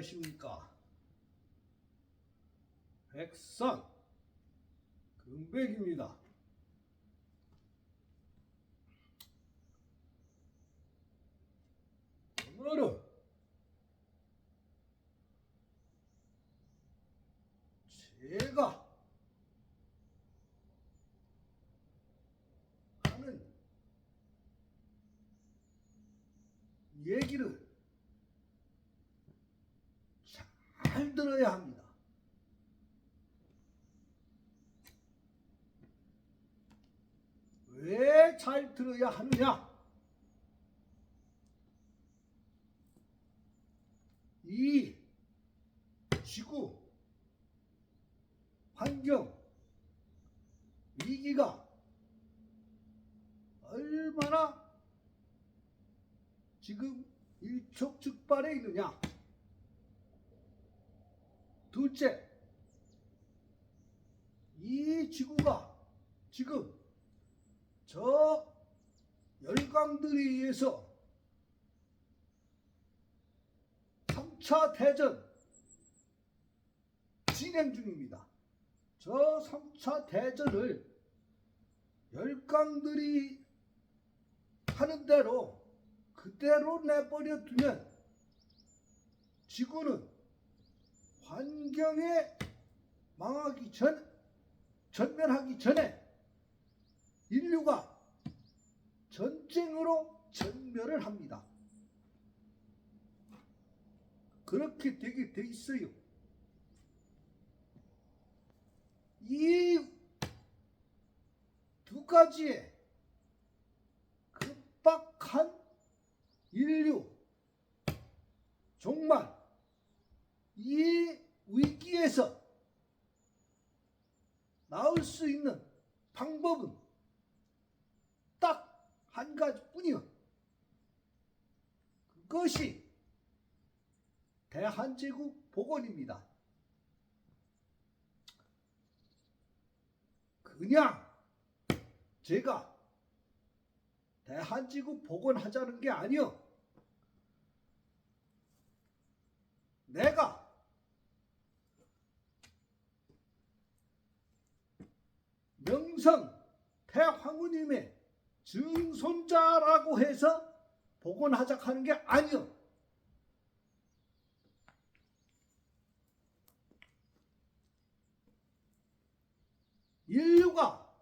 안녕하십니까. 백선 금백입니다. 오늘은 제가 하는 얘기를 잘 들어야 합니다. 왜 잘 들어야 하느냐? 이 지구 환경 위기가 얼마나 지금 일촉즉발에 있느냐? 둘째, 이 지구가 지금 저 열강들에 의해서 3차 대전 진행 중입니다. 저 3차 대전을 열강들이 하는 대로 그대로 내버려 두면 지구는 환경에 전멸하기 전에 인류가 전쟁으로 전멸을 합니다. 그렇게 되게 돼 있어요. 이 두 가지의 급박한 인류, 정말 이 위기에서 나올 수 있는 방법은 딱 한 가지뿐이요. 그것이 대한제국 복원입니다. 그냥 제가 대한제국 복원하자는 게 아니요. 내가 명성 태황후님의 증손자라고 해서 복원하자 하는 게 아니요. 인류가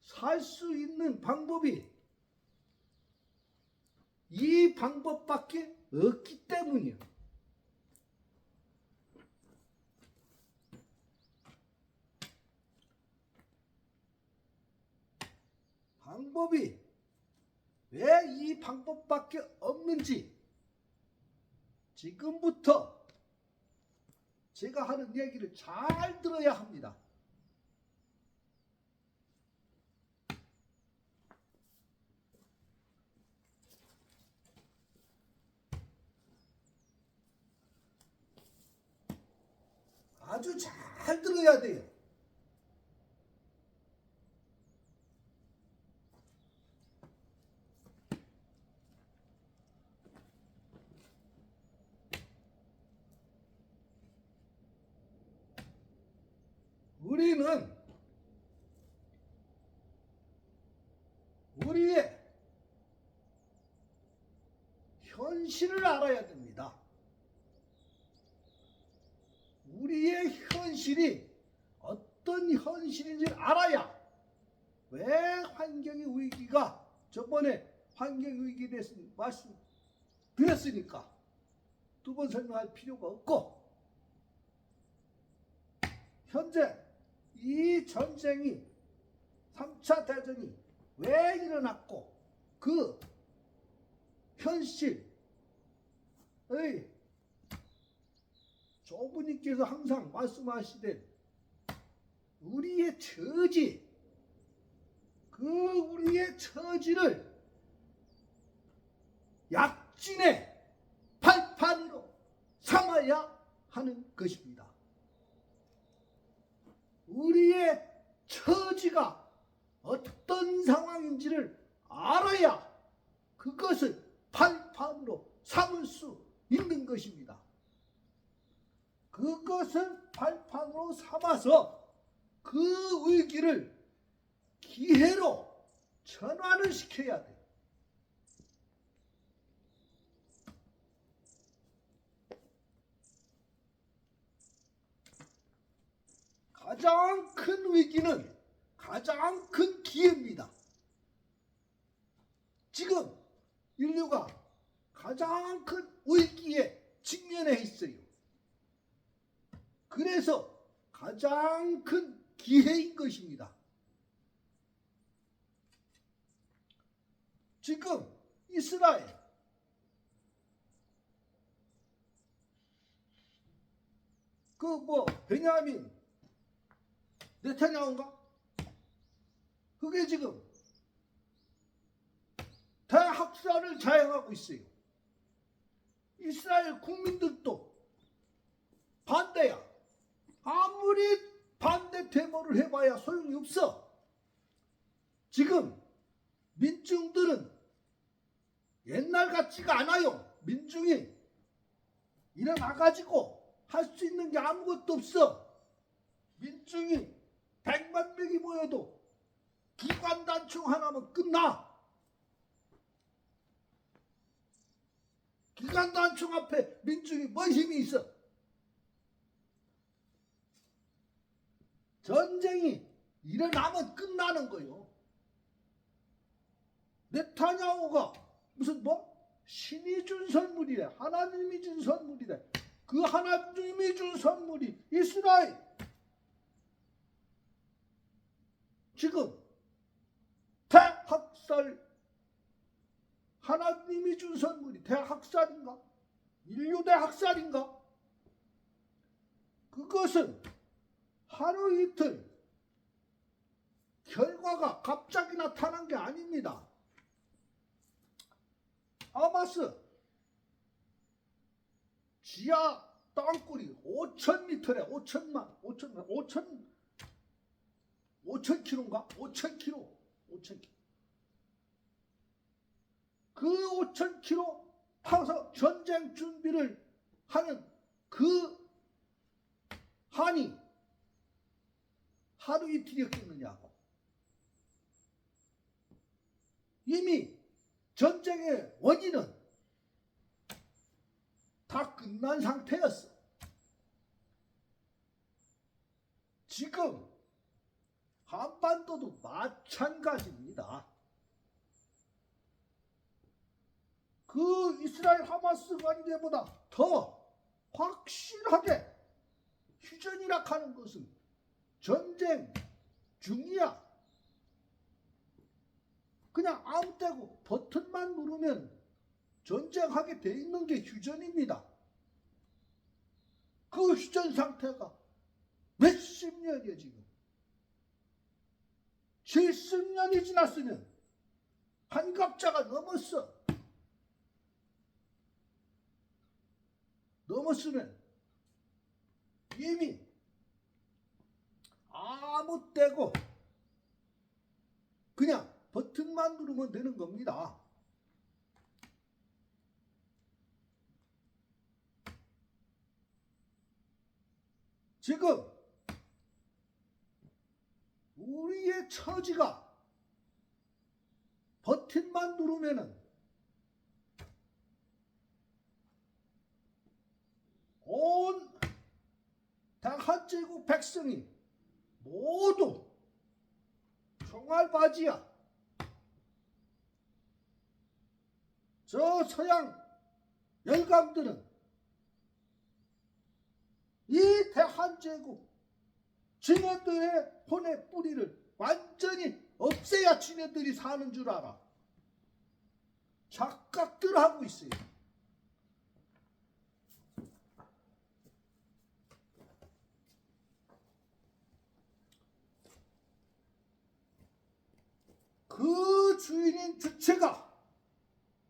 살 수 있는 방법이 이 방법밖에 없기 때문이에요. 방법이 왜 이 방법밖에 없는지 지금부터 제가 하는 얘기를 잘 들어야 합니다. 아주 잘 들어야 돼요. 우리는 우리의 현실을 알아야 됩니다. 우리의 현실이 어떤 현실인지를 알아야 왜 환경의 위기가 저번에 환경위기에 대해서 말씀드렸으니까 두 번 설명할 필요가 없고 현재 이 전쟁이 3차 대전이 왜 일어났고 그 현실의 조부님께서 항상 말씀하시되 우리의 처지, 그 우리의 처지를 약진의 발판으로 삼아야 하는 것입니다. 우리의 처지가 어떤 상황인지를 알아야 그것을 발판으로 삼을 수 있는 것입니다. 그것을 발판으로 삼아서 그 위기를 기회로 전환을 시켜야 돼. 가장 큰 위기는 가장 큰 기회입니다. 지금 인류가 가장 큰 위기에 직면해 있어요. 그래서 가장 큰 기회인 것입니다. 지금 이스라엘 베냐민 네타냐후인가? 그게 지금 대학살을 자행하고 있어요. 이스라엘 국민들도 반대야. 아무리 반대 데모를 해봐야 소용이 없어. 지금 민중들은 옛날 같지가 않아요. 민중이 일어나가지고 할 수 있는 게 아무것도 없어. 민중이 100만 명이 모여도 기관단총 하나면 끝나. 기관단총 앞에 민중이 뭔 힘이 있어? 전쟁이 일어나면 끝나는 거요. 네타냐후가 무슨 신이 준 선물이래. 하나님이 준 선물이래. 그 하나님이 준 선물이 이스라엘. 지금 대학살, 하나님이 준 선물이 대학살인가? 인류 대학살인가? 그것은 하루 이틀 결과가 갑자기 나타난 게 아닙니다. 하마스 지하 땅굴이 5,000m래. 5,000km인가? 5,000km. 그 5,000km 파서 전쟁 준비를 하는 그 한이 하루 이틀이었겠느냐고. 이미 전쟁의 원인은 다 끝난 상태였어. 지금 한반도도 마찬가지입니다. 그 이스라엘 하마스 관계보다 더 확실하게 휴전이라 하는 것은 전쟁 중이야. 그냥 아무 때고 버튼만 누르면 전쟁하게 돼 있는 게 휴전입니다. 그 휴전 상태가 몇십 년이에요. 지금 70년이 지났으면 한갑자가 넘었으면 이미 아무 때고 그냥 버튼만 누르면 되는 겁니다. 지금 우리의 처지가 버튼만 누르면은 온 대한제국 백성이 모두 총알바지야. 저 서양 열강들은 이 대한제국 지네들의 혼의 뿌리를 완전히 없애야 지네들이 사는 줄 알아. 착각들 하고 있어요. 그 주인인 주체가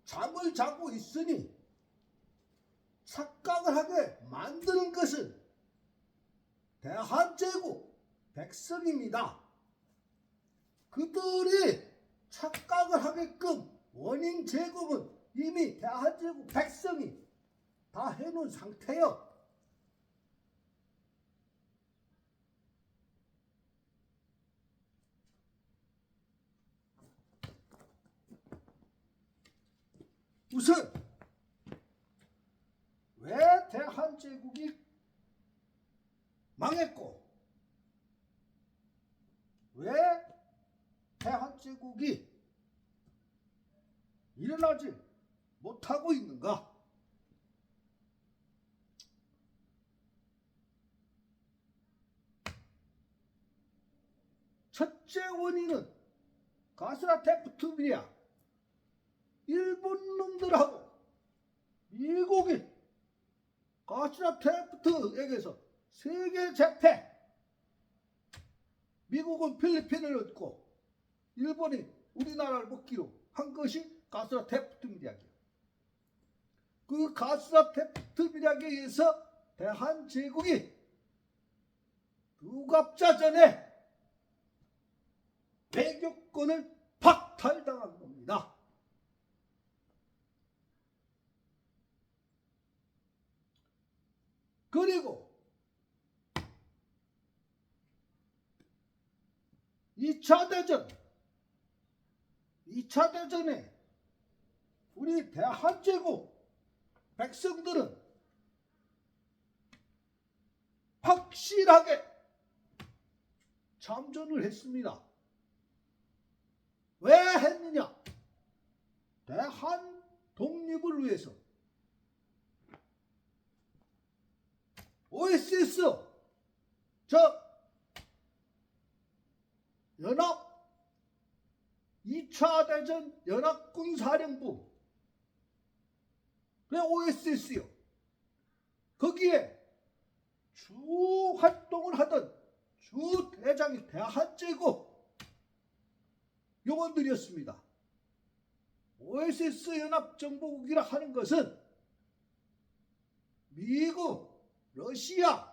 잠을 자고 있으니 착각을 하게 만드는 것은 대한제국 백성입니다. 그들이 착각을 하게끔 원인 제공은 이미 대한제국 백성이 다 해놓은 상태요. 우선 왜 대한제국이 망했고 왜 대한제국이 일어나지 못하고 있는가? 첫째 원인은 가스라 테프트비야 일본 놈들하고 미국이 가스라 테프트에게서 세계 재패, 미국은 필리핀을 얻고 일본이 우리나라를 먹기로 한 것이 가스라 테프트 밀약이에요. 그 가스라 테프트 밀약에 의해서 대한제국이 두갑자전에 외교권을 박탈당한 겁니다. 그리고 2차 대전에 우리 대한제국 백성들은 확실하게 참전을 했습니다. 왜 했느냐? 대한 독립을 위해서. OSS 연합 2차 대전 연합군사령부 그 OSS요. 거기에 주 활동을 하던 주 대장이 대한제국 요원들이었습니다. OSS 연합정보국이라 하는 것은 미국, 러시아,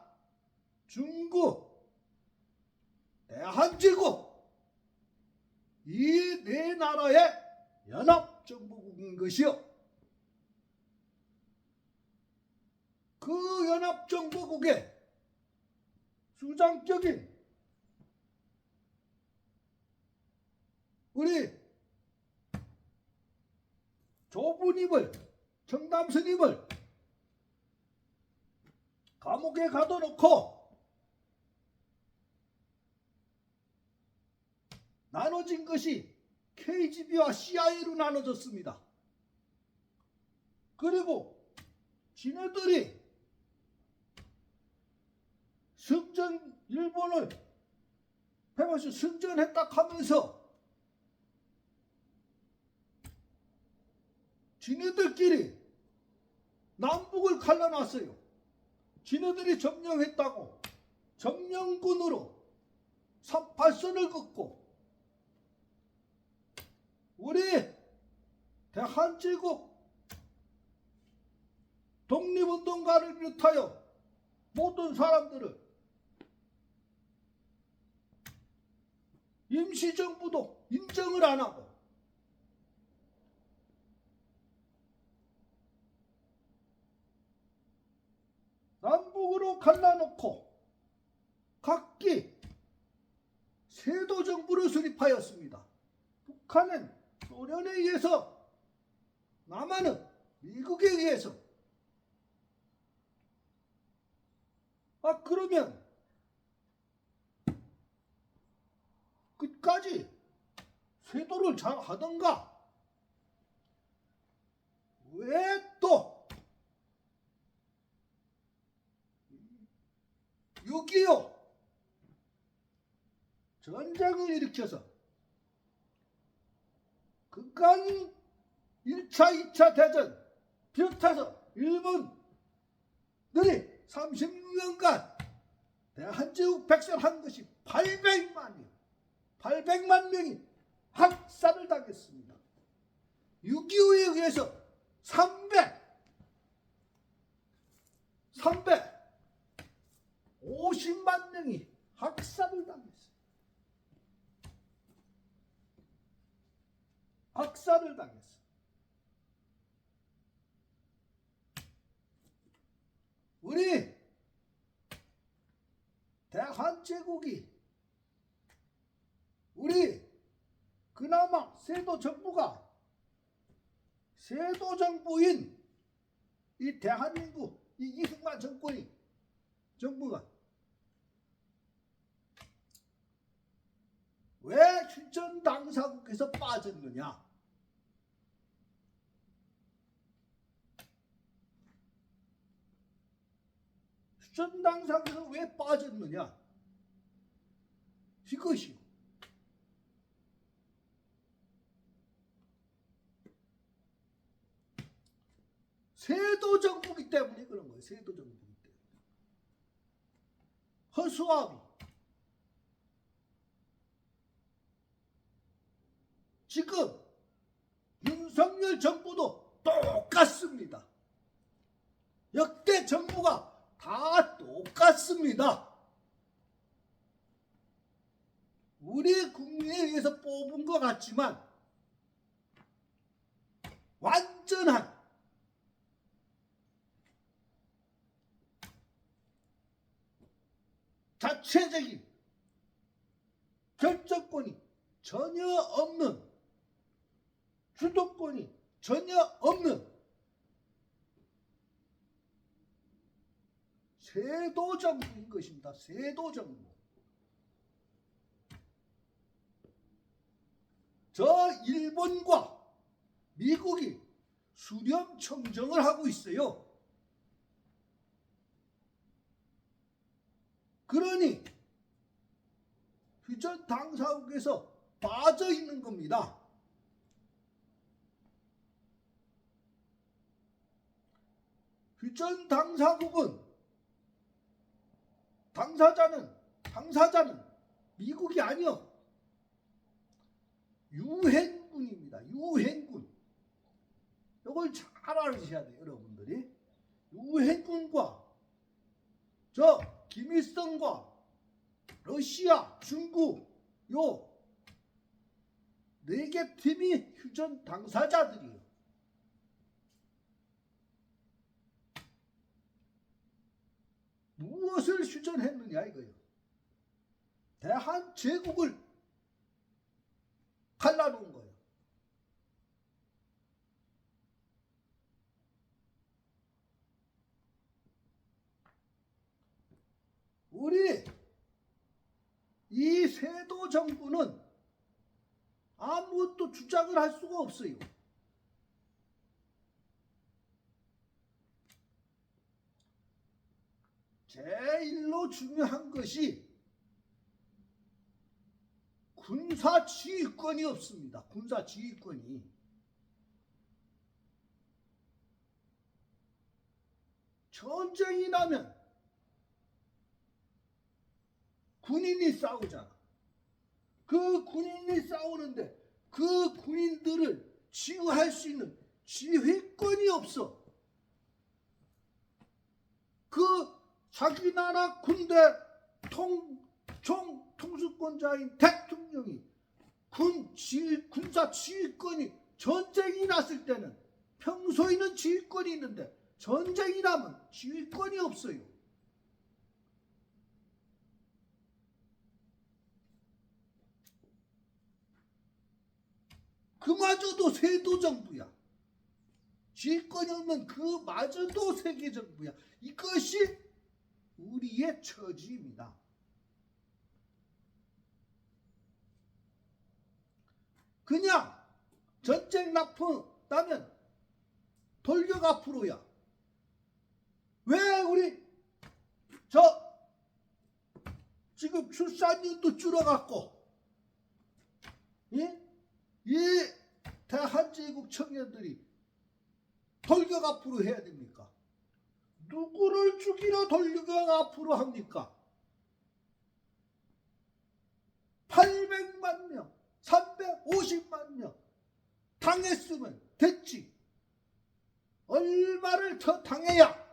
중국, 대한제국 이 네 나라의 연합정보국인 것이요. 그 연합정보국의 수장격인 우리 조부님을 청담스님을 감옥에 가둬놓고 나눠진 것이 KGB와 CIA로 나눠졌습니다. 그리고 지네들이 일본을 해봐서 승전했다 하면서 지네들끼리 남북을 갈라놨어요. 지네들이 점령했다고 점령군으로 38선을 긋고 우리 대한제국 독립운동가를 비롯하여 모든 사람들을 임시정부도 인정을 안 하고 남북으로 갈라놓고 각기 세도정부를 수립하였습니다. 북한은 소련에 의해서, 남한은 미국에 의해서. 그러면 끝까지 세도를 잘 하던가 왜 또 6.25 전쟁을 일으켜서 그간 1차, 2차 대전 비롯해서 일본들이 36년간 대한제국 백성한 것이 800만 명이 학살을 당했습니다. 6.25에 의해서 350만 명이 학살을 당했어요. 학살을 당했어요. 우리 대한제국이 우리 그나마 세도 정부가 세도 정부인 이 대한민국 이 이승만 정부가 왜 휴전 당사국에서 빠졌느냐? 휴전 당사국에서 왜 빠졌느냐? 이것이요. 세도 정부이기 때문에 그런 거예요. 세도 정부이기 때문에. 허수아비. 지금 윤석열 정부도 똑같습니다. 역대 정부가 다 똑같습니다. 우리 국민에 의해서 뽑은 것 같지만 완전한 자체적인 결정권이 전혀 없는, 주도권이 전혀 없는 세도 정부인 것입니다. 세도 정부. 저 일본과 미국이 수렴 청정을 하고 있어요. 그러니 휴전 당사국에서 빠져 있는 겁니다. 휴전 당사국은 당사자는 미국이 아니요. 유엔군입니다. 유엔군. 이걸 잘 알아주셔야 돼요, 여러분들이. 유엔군과 저 김일성과 러시아, 중국 요 네 개 팀이 휴전 당사자들이에요. 무엇을 휴전했느냐 이거예요. 대한제국을 갈라놓은 거예요. 우리 이 세도 정부는 아무것도 주장을 할 수가 없어요. 제일로 중요한 것이 군사지휘권이 없습니다. 군사지휘권이. 전쟁이 나면 군인이 싸우잖아. 그 군인이 싸우는데 그 군인들을 지휘할 수 있는 지휘권이 없어. 그 자기 나라 군대 통수권자인 대통령이 군사 지휘권이 전쟁이 났을 때는 평소에는 지휘권이 있는데 전쟁이 나면 지휘권이 없어요. 그마저도 세도 정부야. 지휘권이 없는 그마저도 세계 정부야. 이것이 우리의 처지입니다. 그냥 전쟁 나면 돌격 앞으로야. 왜 우리 지금 출산율도 줄어갔고 이 대한제국 청년들이 돌격 앞으로 해야 됩니까? 누구를 죽이러 돌격 앞으로 합니까? 800만 명, 350만 명 당했으면 됐지. 얼마를 더 당해야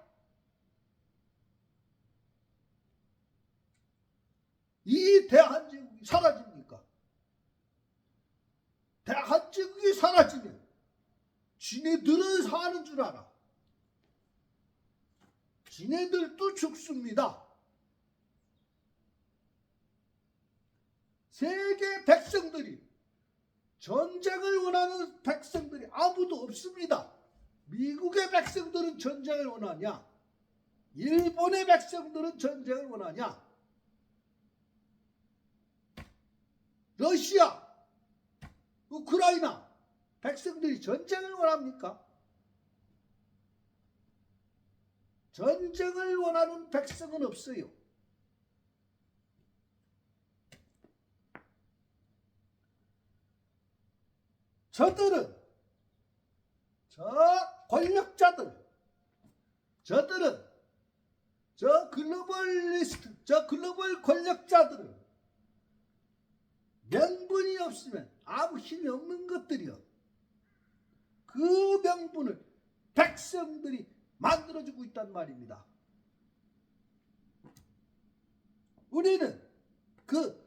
이 대한제국이 사라집니까? 대한제국이 사라지면 지네들은 사는 줄 알아. 지네들도 죽습니다. 세계 백성들이 전쟁을 원하는 백성들이 아무도 없습니다. 미국의 백성들은 전쟁을 원하냐? 일본의 백성들은 전쟁을 원하냐? 러시아, 우크라이나 백성들이 전쟁을 원합니까? 전쟁을 원하는 백성은 없어요. 저들은, 저 권력자들, 저들은, 저 글로벌리스트, 저 글로벌 권력자들은 명분이 없으면 아무 힘이 없는 것들이요. 그 명분을 백성들이 만들어주고 있단 말입니다. 우리는 그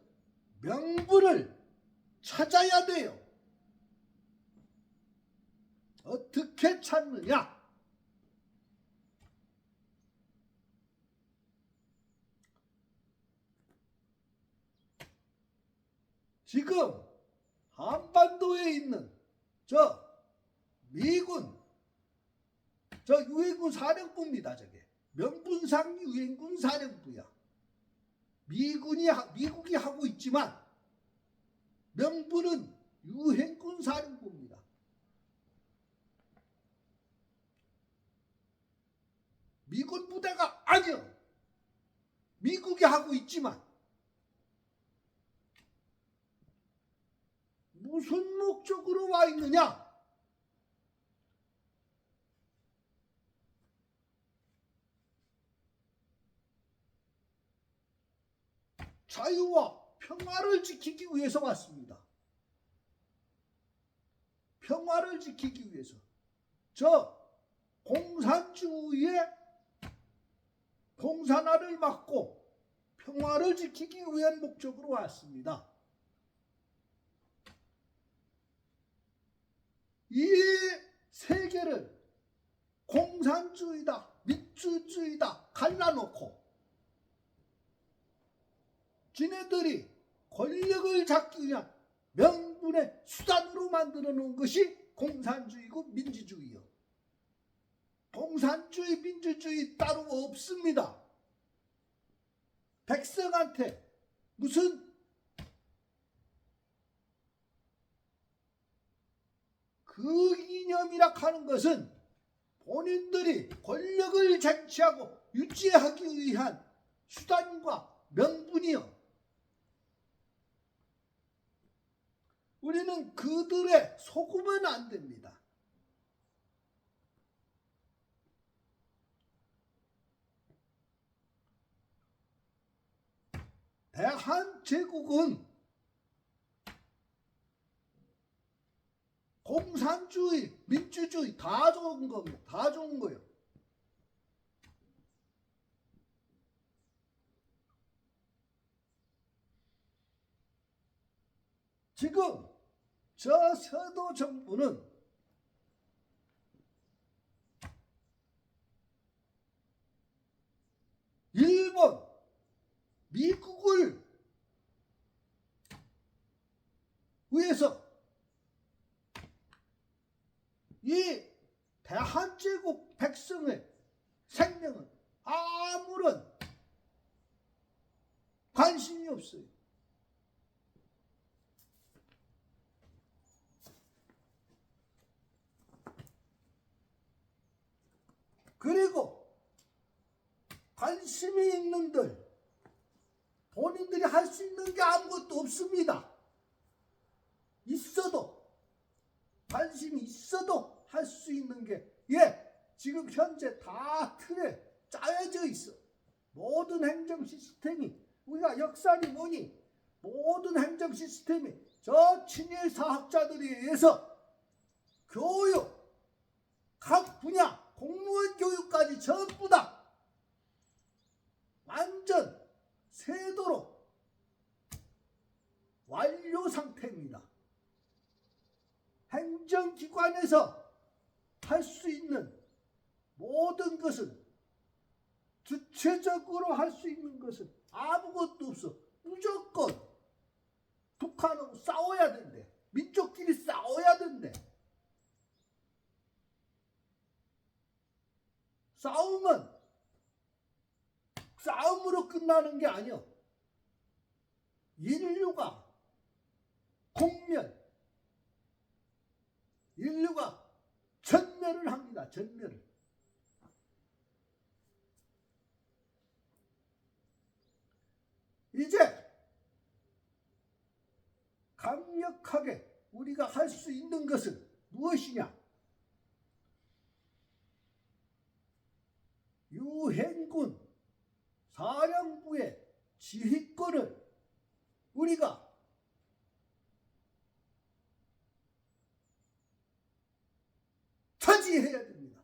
명분을 찾아야 돼요. 어떻게 찾느냐? 지금 한반도에 있는 저 미군, 저 유엔군 사령부입니다. 저게 명분상 유엔군 사령부야. 미국이 하고 있지만 명분은 유엔군 사령부입니다. 미군 부대가 아니요. 미국이 하고 있지만 무슨 목적으로 와 있느냐? 자유와 평화를 지키기 위해서 왔습니다. 평화를 지키기 위해서. 저 공산주의의 공산화를 막고 평화를 지키기 위한 목적으로 왔습니다. 이 세계를 공산주의다, 민주주의다 갈라놓고 지네들이 권력을 잡기 위한 명분의 수단으로 만들어 놓은 것이 공산주의고 민주주의요. 공산주의, 민주주의 따로 없습니다. 백성한테 무슨 그 이념이라 하는 것은 본인들이 권력을 쟁취하고 유지하기 위한 수단과 명분이요. 우리는 그들의 속으면 안 됩니다. 대한제국은 공산주의, 민주주의 다 좋은 겁니다. 다 좋은 거예요. 지금 저 서도 정부는 일본, 미국을 위해서 이 대한제국 백성의 생명은 아무런 관심이 없어요. 그리고 관심이 있는들 본인들이 할 수 있는 게 아무것도 없습니다. 있어도 관심이 있어도 할 수 있는 게 지금 현재 다 틀에 짜여져 있어. 모든 행정 시스템이 우리가 역사니 뭐니 모든 행정 시스템이 저 친일 사학자들에 의해서 교육 각 분야 공무원 교육까지 전부 다 완전 세도로 완료 상태입니다. 행정기관에서 할 수 있는 모든 것은 주체적으로 할 수 있는 것은 아무것도 없어. 무조건 북한하고 싸워야 된대. 민족끼리 싸워야 된대. 싸움은 싸움으로 끝나는 게 아니야. 인류가 공멸, 인류가 전멸을 합니다. 전멸을. 이제 강력하게 우리가 할 수 있는 것은 무엇이냐? 유엔군 사령부의 지휘권을 우리가 차지해야 됩니다.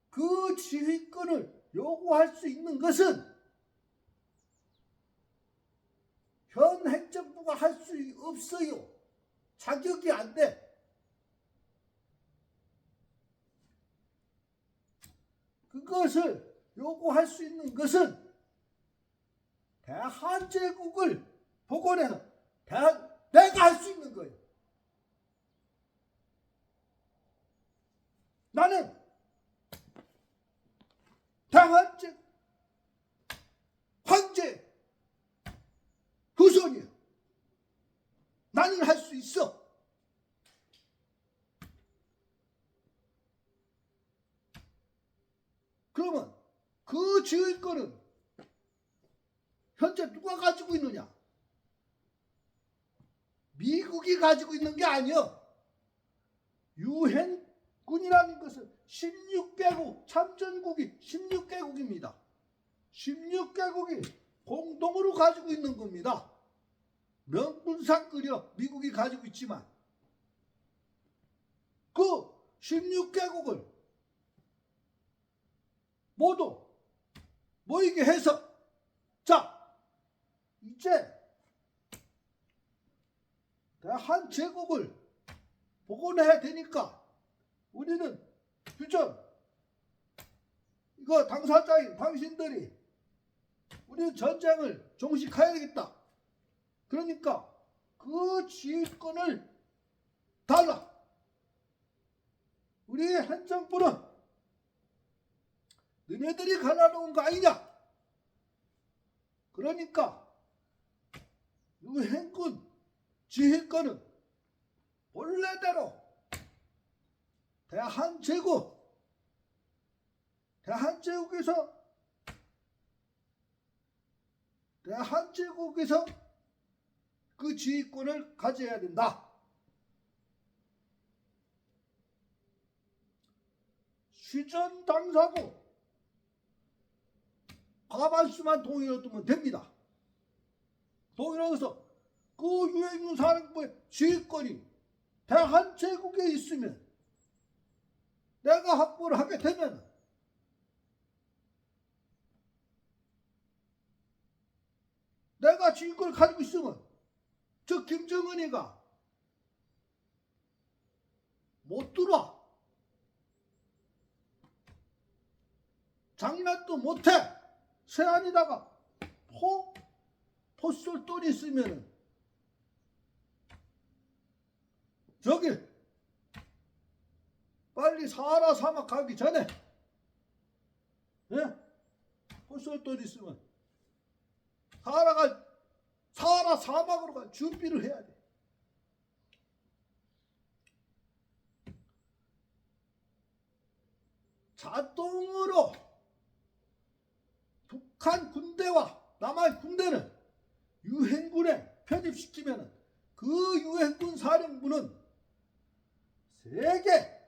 그 지휘권을 요구할 수 있는 것은 현 행정부가 할 수 없어요. 자격이 안 돼. 그것을 요구할 수 있는 것은 대한제국을 복원해서 내가 할 수 있는 거예요. 나는 대한제국 황제 후손이야. 나는 할 수 있어. 그러면 그 지휘권은 현재 누가 가지고 있느냐? 미국이 가지고 있는 게 아니야. 유엔군이라는 것은 16개국, 참전국이 16개국입니다. 16개국이 공동으로 가지고 있는 겁니다. 명분상 끄려 미국이 가지고 있지만 그 16개국을 모두 모이게 해서 자 이제 대한제국을 복원해야 되니까 우리는 휴전 이거 당사자인 당신들이 우리는 전쟁을 종식해야겠다. 그러니까 그 지휘권을 달라. 우리 행정부는 너네들이 갈라놓은 거 아니냐? 그러니까 유엔군 지휘권은 본래대로 대한제국에서 그 지휘권을 가져야 된다. 휴전 당사국 과반수만 동의해두면 됩니다. 동의해서 그 유엔군 사령부의 지휘권이 대한제국에 있으면 내가 확보를 하게 되면 내가 지휘권을 가지고 있으면 저 김정은이가 못 들어와. 장난도 못해. 세안에다가 포쏠 돈이 있으면 저기 빨리 사하라 사막 가기 전에 포쏠 돈이 있으면 사하라 사막으로 갈 준비를 해야 돼. 자동으로 북한 군대와 남한 군대는 유엔군에 편입시키면 그 유엔군 사령부는 세계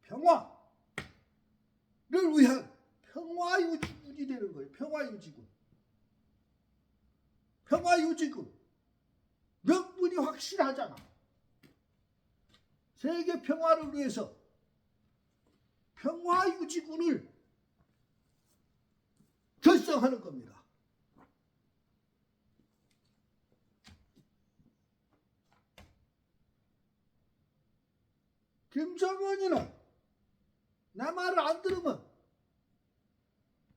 평화를 위한 평화유지군이 되는 거예요. 평화유지군. 평화유지군. 명분이 확실하잖아. 세계 평화를 위해서 평화유지군을 결성하는 겁니다. 김정은이는 내 말을 안 들으면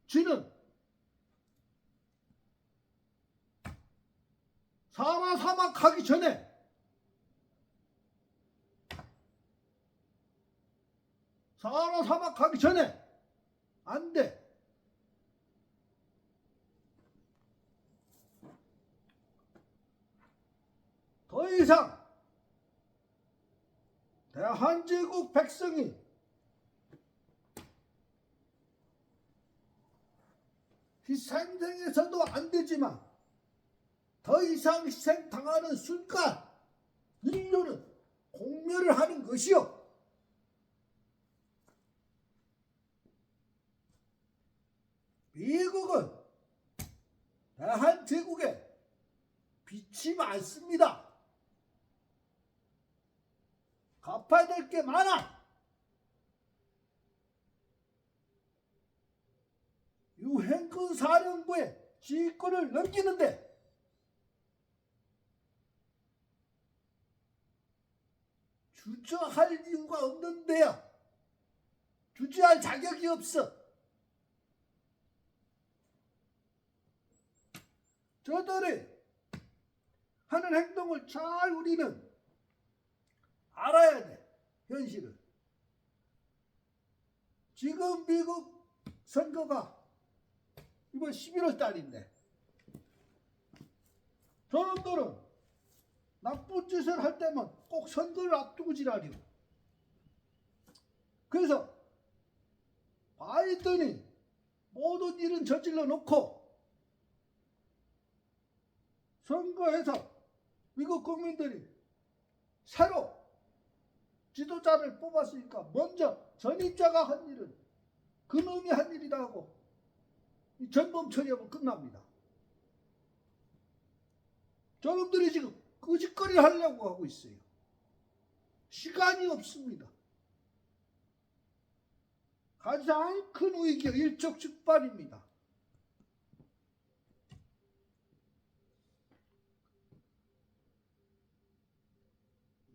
지는 사하라 사막하기 전에 안 돼. 더 이상 대한제국 백성이 희생당해서도 안 되지만 더 이상 희생당하는 순간 인류는 공멸을 하는 것이요. 미국은 대한제국에 빚이 많습니다. 갚아야 될 게 많아. 유엔군 사령부에 지휘권을 넘기는데 주저할 이유가 없는데요. 주저할 자격이 없어. 저들이 하는 행동을 잘 우리는 알아야 돼. 현실을. 지금 미국 선거가 이번 11월 달인데 저놈들은 나쁜 짓을 할 때면 꼭 선거를 앞두고 지랄이오. 그래서 바이든이 모든 일은 저질러 놓고 선거에서 미국 국민들이 새로 지도자를 뽑았으니까 먼저 전임자가 한 일은 그놈이 한 일이다 하고 전범 처리하고 끝납니다. 저놈들이 지금 끄짓거리 하려고 하고 있어요. 시간이 없습니다. 가장 큰 위기가 일촉즉발입니다.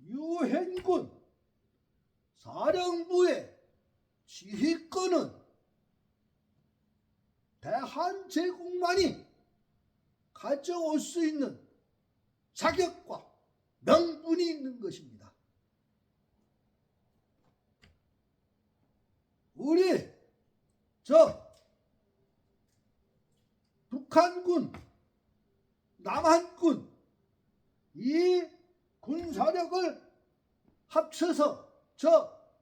유엔군 사령부의 지휘권은 대한제국만이 가져올 수 있는 자격과 명분이 있는 것입니다. 우리 북한군, 남한군 이 군사력을 합쳐서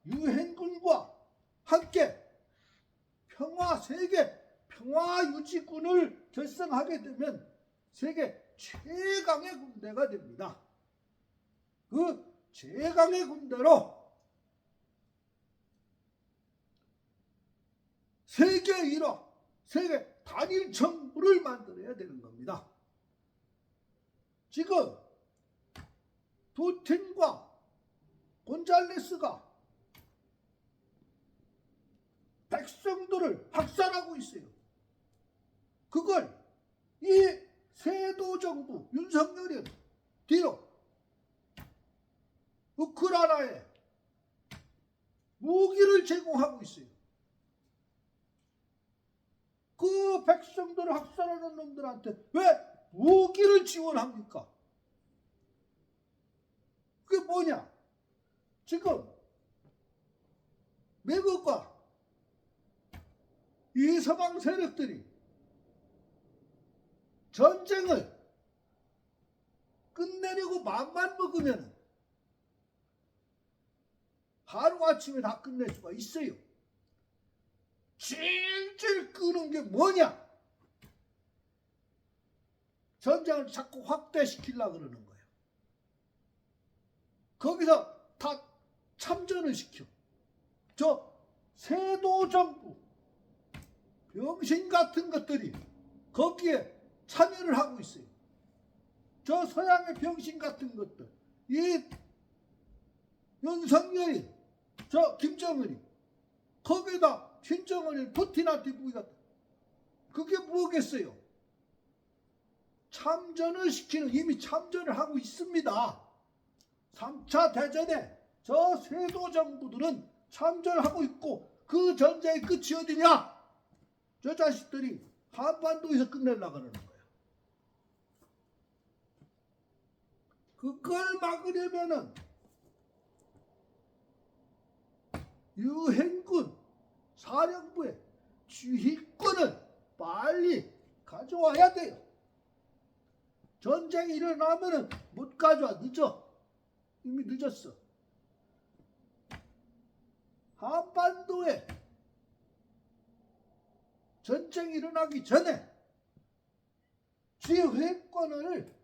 유엔군과 함께 세계 평화유지군을 결성하게 되면 세계 최강의 군대가 됩니다. 그 최강의 군대로 세계 1화, 세계 단일 정부를 만들어야 되는 겁니다. 지금 푸틴과 곤잘레스가 백성들을 박살하고 있어요. 그걸 이 세도 정부 윤석열이 뒤로 우크라이나에 무기를 제공하고 있어요. 그 백성들을 학살하는 놈들한테 왜 무기를 지원합니까? 그게 뭐냐? 지금 미국과 이 서방 세력들이 전쟁을 끝내려고 마음만 먹으면 하루아침에 다 끝낼 수가 있어요. 질질 끄는 게 뭐냐? 전쟁을 자꾸 확대시키려고 그러는 거예요. 거기서 다 참전을 시켜. 저 세도 정부 병신 같은 것들이 거기에 참여를 하고 있어요. 저 서양의 병신 같은 것들, 이 윤석열이, 저 김정은이, 거기에다 김정은이 푸틴한테 무기가, 그게 뭐겠어요? 참전을 시키는, 이미 참전을 하고 있습니다. 3차 대전에 저 세도 정부들은 참전을 하고 있고, 그 전쟁의 끝이 어디냐? 저 자식들이 한반도에서 끝내려고 하는 거예요. 그걸 막으려면은 유엔군 사령부의 지휘권을 빨리 가져와야 돼요. 전쟁이 일어나면은 못 가져와. 늦어. 이미 늦었어. 한반도에 전쟁이 일어나기 전에 지휘권을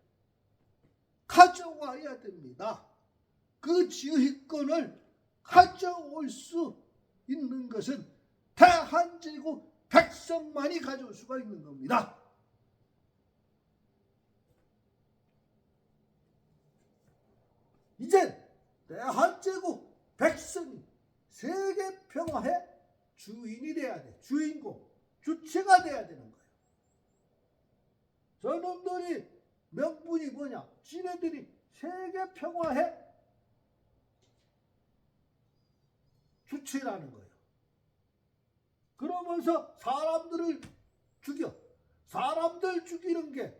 가져와야 됩니다. 그 지휘권을 가져올 수 있는 것은 대한제국 백성만이 가져올 수가 있는 겁니다. 이제 대한제국 백성이 세계 평화의 주인이 돼야 돼. 주인공, 주체가 돼야 되는 거예요. 저놈들이 명분이 뭐냐? 지네들이 세계 평화의 주체라는 거예요. 그러면서 사람들을 죽여. 사람들 죽이는 게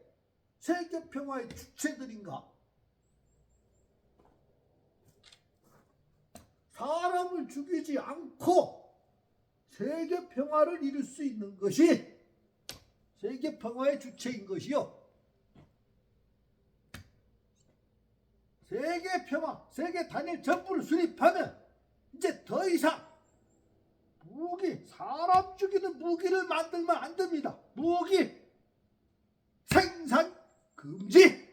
세계 평화의 주체들인가? 사람을 죽이지 않고 세계 평화를 이룰 수 있는 것이 세계 평화의 주체인 것이요. 세계 평화, 세계 단일 정부를 수립하면 이제 더 이상 무기, 사람 죽이는 무기를 만들면 안 됩니다. 무기 생산 금지.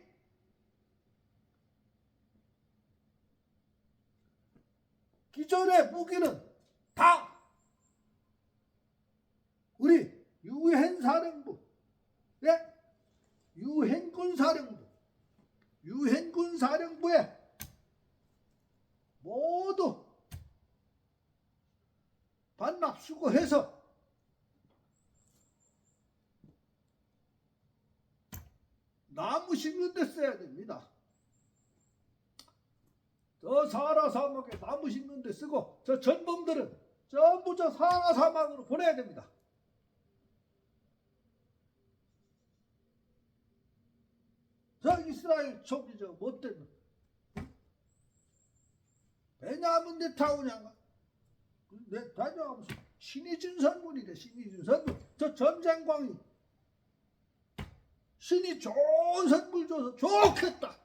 기존의 무기는 다 우리 유엔 사령부, 유엔군 사령부에 모두 반납 수거해서 나무 심는 데 써야 됩니다. 저 사하라 사막에 나무 심는 데 쓰고 저 전범들은 전부 저 사하라 사막으로 보내야 됩니다. 저 이스라엘 총리 저 못된 베냐민 네타냐가 무슨 신의준 선군이래. 신의준 선군. 저 전쟁광이 신이 좋은 선물 줘서 좋겠다.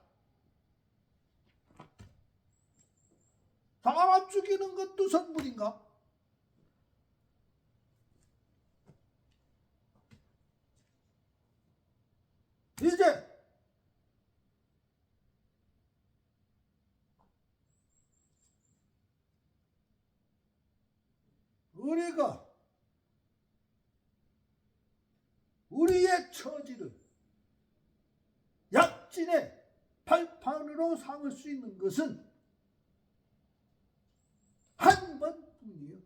사람 죽이는 것도 선물인가? 이제 우리가 우리의 처지를 약진의 발판으로 삼을 수 있는 것은 한 번뿐이에요.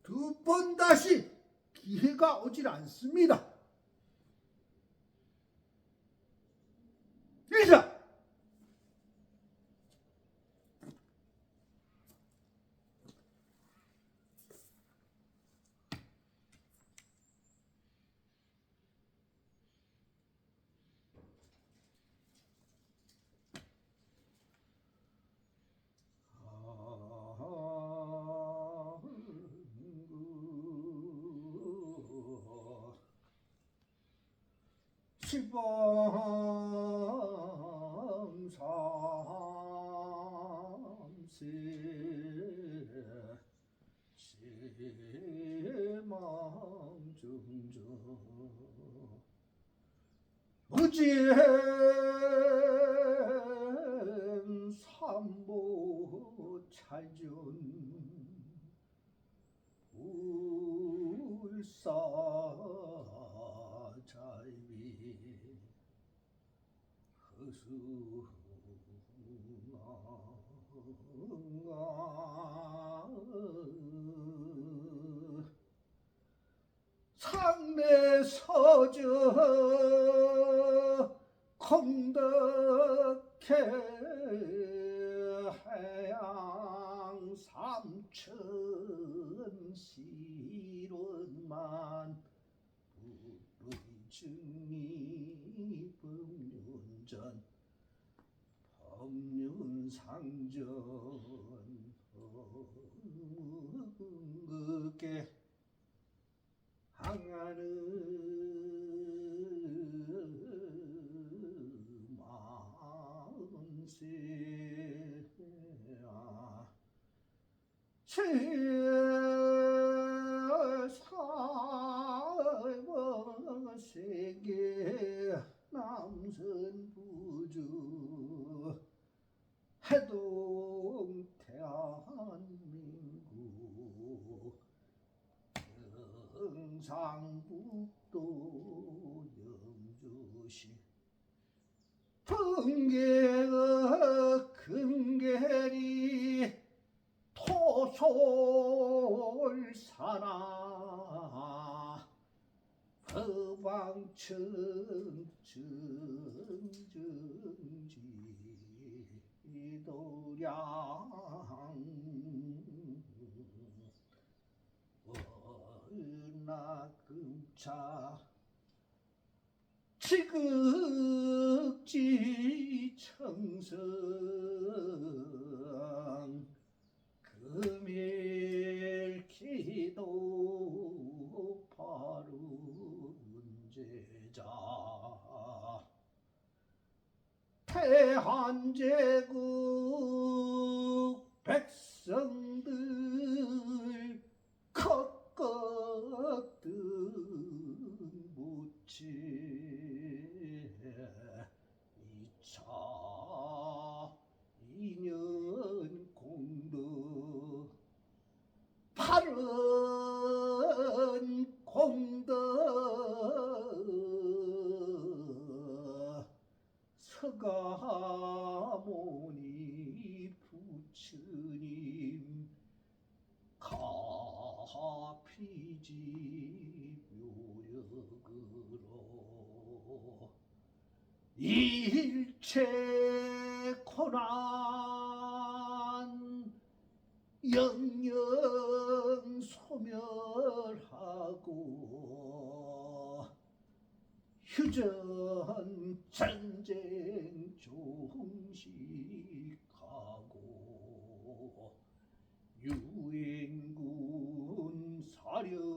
두 번 다시 기회가 오질 않습니다. 이자 시범 삼세 시망중조 무지행 삼보 찰준 울사자위 허수아 상례서저 공덕해 해양 삼천 실원만 불의 증입을 법륜상전 흥극에 항하는 만세야 세계 남선부주 해동 대한민국 경상북도 영주시 풍계의 금계리 토솔사나 법왕청 정정지도량 원나금차 지극지 청성 금일 기도 바른제자 대한제국 백성들 컷컷등 묻지 2차 2년 공덕 바른 공덕 서가모니 부처님 가피지 묘력으로 일체 고난 영영 소멸하고 휴전 전쟁 종식하고 유엔군 사령부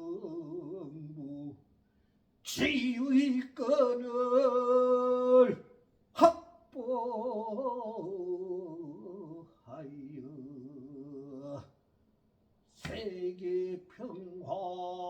지휘권을 확보하여 세계 평화